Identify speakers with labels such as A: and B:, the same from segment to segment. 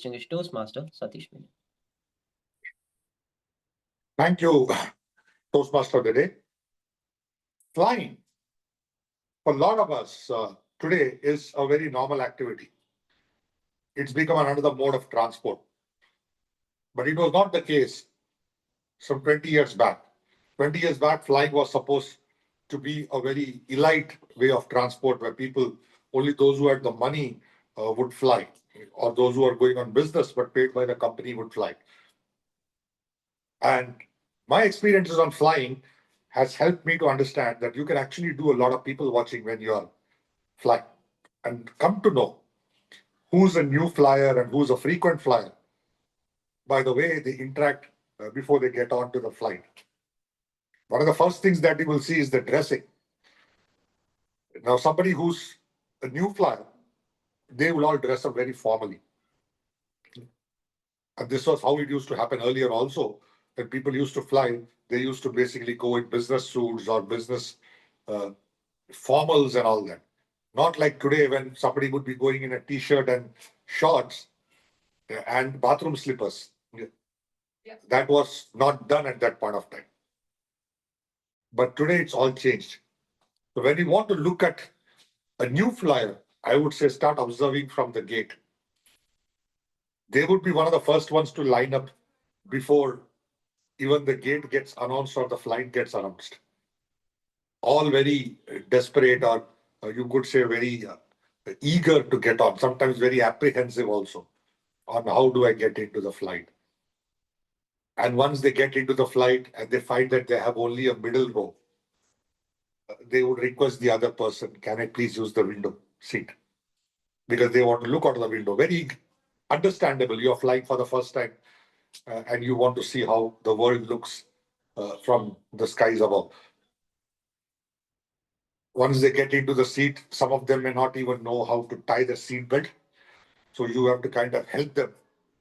A: distinguished Toastmaster, Satish Menon.
B: Thank you, Toastmaster of the day. Flying, for a lot of us today, is a very normal activity. It's become another mode of transport. But it was not the case some 20 years back. 20 years back, flying was supposed to be a very elite way of transport where people, only those who had the money would fly, or those who are going on business but paid by the company would fly. And my experiences on flying has helped me to understand that you can actually do a lot of people watching when you are flying and come to know who's a new flyer and who's a frequent flyer by the way they interact before they get onto the flight. One of the first things that you will see is the dressing. Now, somebody who's a new flyer, they will all dress up very formally. And this was how it used to happen earlier also. When people used to fly, they used to basically go in business suits or business formals and all that. Not like today when somebody would be going in a t-shirt and shorts and bathroom slippers. Yeah. That was not done at that point of time. But today it's all changed. So when you want to look at a new flyer, I would say start observing from the gate. They would be one of the first ones to line up before even the gate gets announced or the flight gets announced. All very desperate, or you could say very eager to get on, sometimes very apprehensive also on how do I get into the flight. And once they get into the flight and they find that they have only a middle row, they would request the other person, can I please use the window seat? Because they want to look out of the window. Very understandable. You're flying for the first time and you want to see how the world looks from the skies above. Once they get into the seat, some of them may not even know how to tie the seat belt. So you have to kind of help them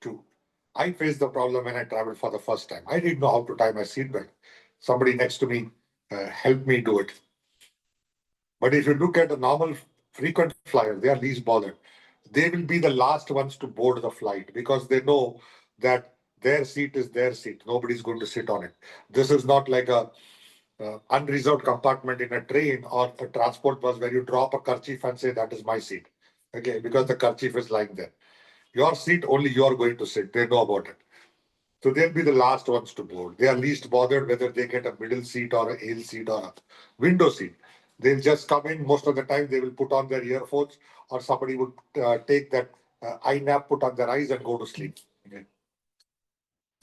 B: to. I faced the problem when I traveled for the first time. I didn't know how to tie my seat belt. Somebody next to me helped me do it. But if you look at a normal frequent flyer, they are least bothered. They will be the last ones to board the flight because they know that their seat is their seat. Nobody's going to sit on it. This is not like a unreserved compartment in a train or a transport bus where you drop a kerchief and say, that is my seat. Okay, because the kerchief is lying there. Your seat, only you're going to sit. They know about it. So they'll be the last ones to board. They are least bothered whether they get a middle seat or a aisle seat or a window seat. They'll just come in. Most of the time, they will put on their earphones or somebody would take that eye nap, put on their eyes and go to sleep. Okay.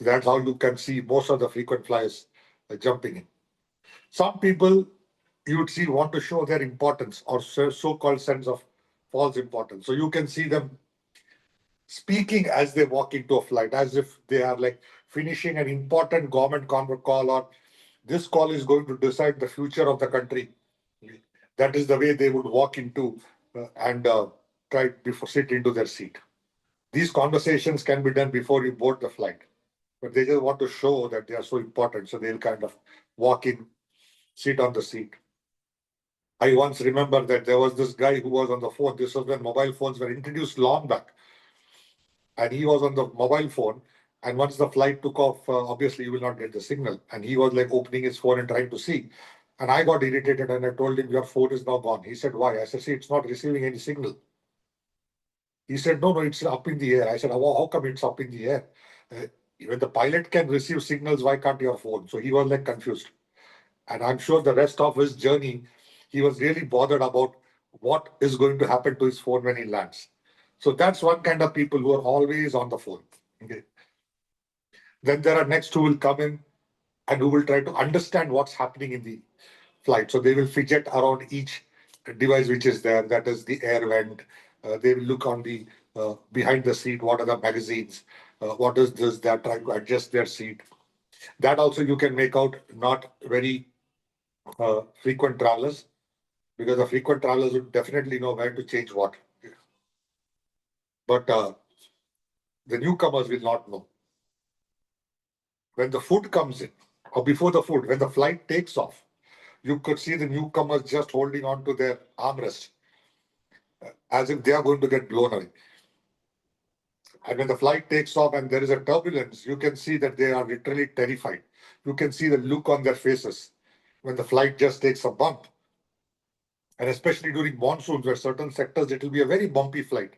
B: That's how you can see most of the frequent flyers jumping in. Some people you would see want to show their importance or so-called sense of false importance. So you can see them speaking as they walk into a flight, as if they are like finishing an important government call, or this call is going to decide the future of the country. That is the way they would walk into and try to sit into their seat. These conversations can be done before you board the flight, but they just want to show that they are so important. So they'll kind of walk in, sit on the seat. I once remember that there was this guy who was on the phone. This was when mobile phones were introduced long back. And he was on the mobile phone. And once the flight took off, obviously you will not get the signal. And he was like opening his phone and trying to see. And I got irritated and I told him, your phone is now gone. He said, why? I said, see, it's not receiving any signal. He said, no, it's up in the air. I said, how come it's up in the air? When the pilot can receive signals, why can't your phone? So he was like confused. And I'm sure the rest of his journey, he was really bothered about what is going to happen to his phone when he lands. So that's one kind of people who are always on the phone. Okay. Then there are next who will come in and who will try to understand what's happening in the flight. So they will fidget around each device which is there. That is the air vent. They will look on the behind the seat. What are the magazines? What is this? They are trying to adjust their seat. That also you can make out not very frequent travelers, because the frequent travelers would definitely know where to change what. But the newcomers will not know. When the food comes in, or before the food, when the flight takes off, you could see the newcomers just holding on to their armrest as if they are going to get blown away. And when the flight takes off and there is a turbulence, you can see that they are literally terrified. You can see the look on their faces when the flight just takes a bump. And especially during monsoons, where certain sectors, it will be a very bumpy flight.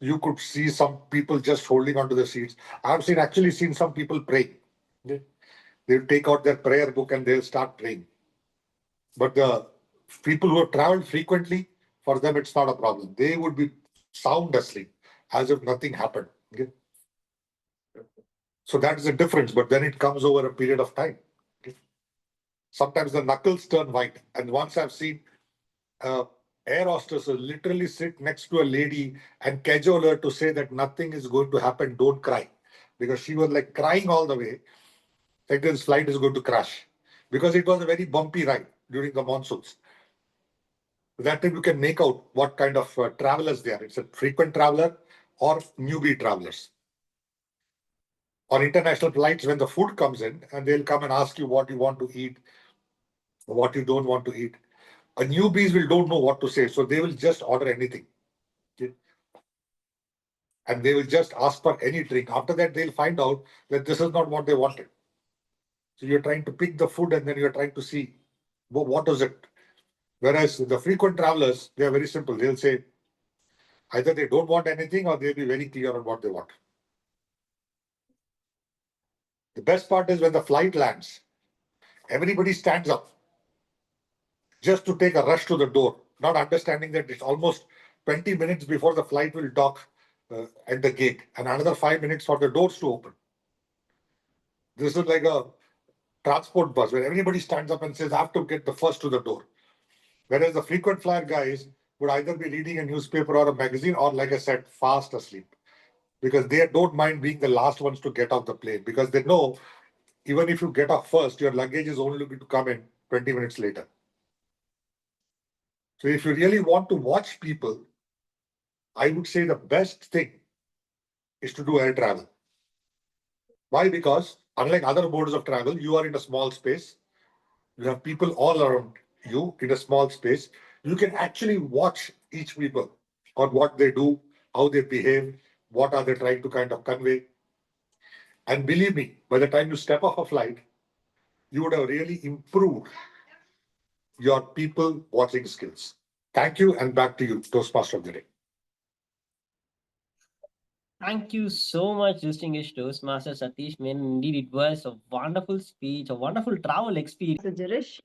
B: You could see some people just holding onto the seats. I've actually seen some people praying. They'll take out their prayer book and they'll start praying. But the people who have traveled frequently, for them, it's not a problem. They would be sound asleep as if nothing happened. Okay? So that is the difference. But then it comes over a period of time. Okay? Sometimes the knuckles turn white. And once I've seen air hostesses literally sit next to a lady and cajole her to say that nothing is going to happen, don't cry. Because she was like crying all the way, like this flight is going to crash. Because it was a very bumpy ride during the monsoons. That time you can make out what kind of travelers they are. It's a frequent traveler or newbie travelers. On international flights, when the food comes in and they'll come and ask you what you want to eat, what you don't want to eat. A newbies will don't know what to say, so they will just order anything. Okay? And they will just ask for any drink. After that, they'll find out that this is not what they wanted. So you're trying to pick the food and then you're trying to see what is it. Whereas the frequent travelers, they are very simple. They'll say either they don't want anything or they'll be very clear on what they want. The best part is when the flight lands, everybody stands up just to take a rush to the door, not understanding that it's almost 20 minutes before the flight will dock at the gate and another 5 minutes for the doors to open. This is like a transport bus where everybody stands up and says, I have to get the first to the door. Whereas the frequent flyer guys would either be reading a newspaper or a magazine or, like I said, fast asleep. Because they don't mind being the last ones to get off the plane because they know even if you get off first, your luggage is only going to come in 20 minutes later. So if you really want to watch people, I would say the best thing is to do air travel. Why? Because unlike other modes of travel, you are in a small space. You have people all around you in a small space. You can actually watch each people on what they do, how they behave, what are they trying to kind of convey. And believe me, by the time you step off a flight, you would have really improved your people watching skills. Thank you, and back to you, Toastmaster of the Day.
A: Thank you so much, distinguished Toastmaster Satish Menon. Indeed, it was a wonderful speech, a wonderful travel experience.
C: So, Jarish,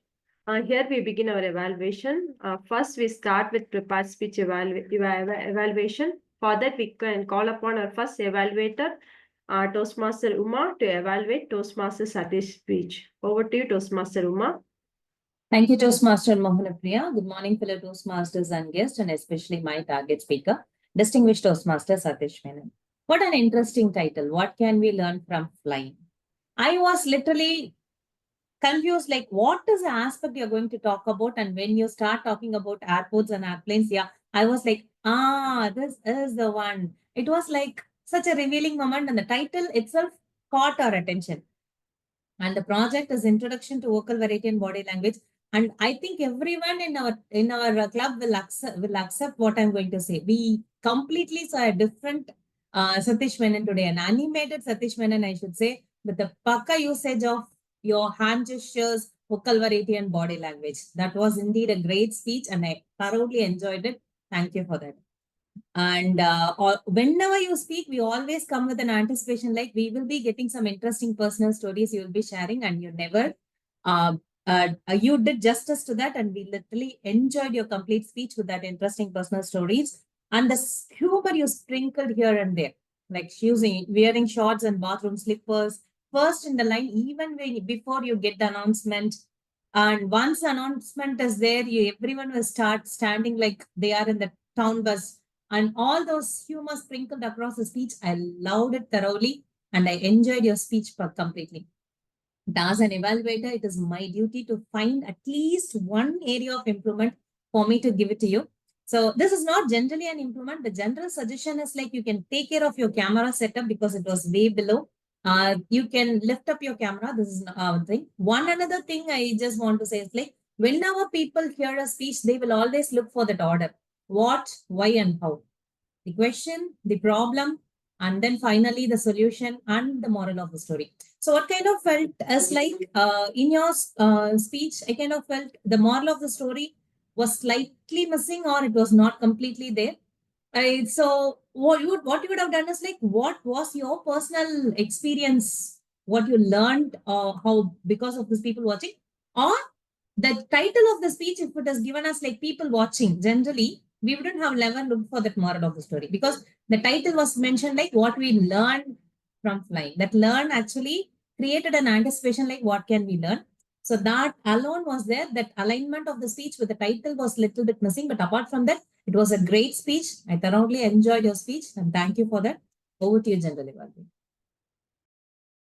C: here we begin our evaluation. First, we start with prepared speech evaluation. For that, we can call upon our first evaluator, Toastmaster Uma, to evaluate Toastmaster Satish speech. Over to you, Toastmaster Uma.
D: Thank you, Toastmaster Mohanpriya. Good morning, fellow Toastmasters and guests, and especially my target speaker, distinguished Toastmaster Satish Menon. What an interesting title. What can we learn from flying? I was literally confused, like what is the aspect you're going to talk about? And when you start talking about airports and airplanes, yeah, I was like, this is the one. It was like such a revealing moment, and the title itself caught our attention. And the project is Introduction to Vocal Variety and Body Language. And I think everyone in our club will accept what I'm going to say. We completely saw a different Satish Menon today, an animated Satish Menon, I should say, with the paka usage of your hand gestures, vocal variety, and body language. That was indeed a great speech, and I thoroughly enjoyed it. Thank you for that. And whenever you speak, we always come with an anticipation, like we will be getting some interesting personal stories you will be sharing, and you never, you did justice to that, and we literally enjoyed your complete speech with that interesting personal stories. And the humor you sprinkled here and there, like wearing shorts and bathroom slippers, first in the line, even before you get the announcement. And once announcement is there, everyone will start standing like they are in the town bus. And all those humor sprinkled across the speech, I loved it thoroughly, and I enjoyed your speech completely. As an evaluator, it is my duty to find at least one area of improvement for me to give it to you. So this is not generally an improvement. The general suggestion is like you can take care of your camera setup because it was way below. You can lift up your camera. This is one thing. One another thing I just want to say is like whenever people hear a speech, they will always look for that order. What, why, and how. The question, the problem, and then finally the solution and the moral of the story. So what kind of felt as like in your speech, I kind of felt the moral of the story was slightly missing or it was not completely there. So what you would have done is like, what was your personal experience, what you learned, how because of these people watching, or the title of the speech, if it has given us like people watching, generally we wouldn't have never looked for that moral of the story because the title was mentioned like what we learned from flying. That learn actually created an anticipation like what can we learn. So that alone was there. That alignment of the speech with the title was little bit missing. But apart from that, it was a great speech. I thoroughly enjoyed your speech and thank you for that. Over to you, General Evaluator.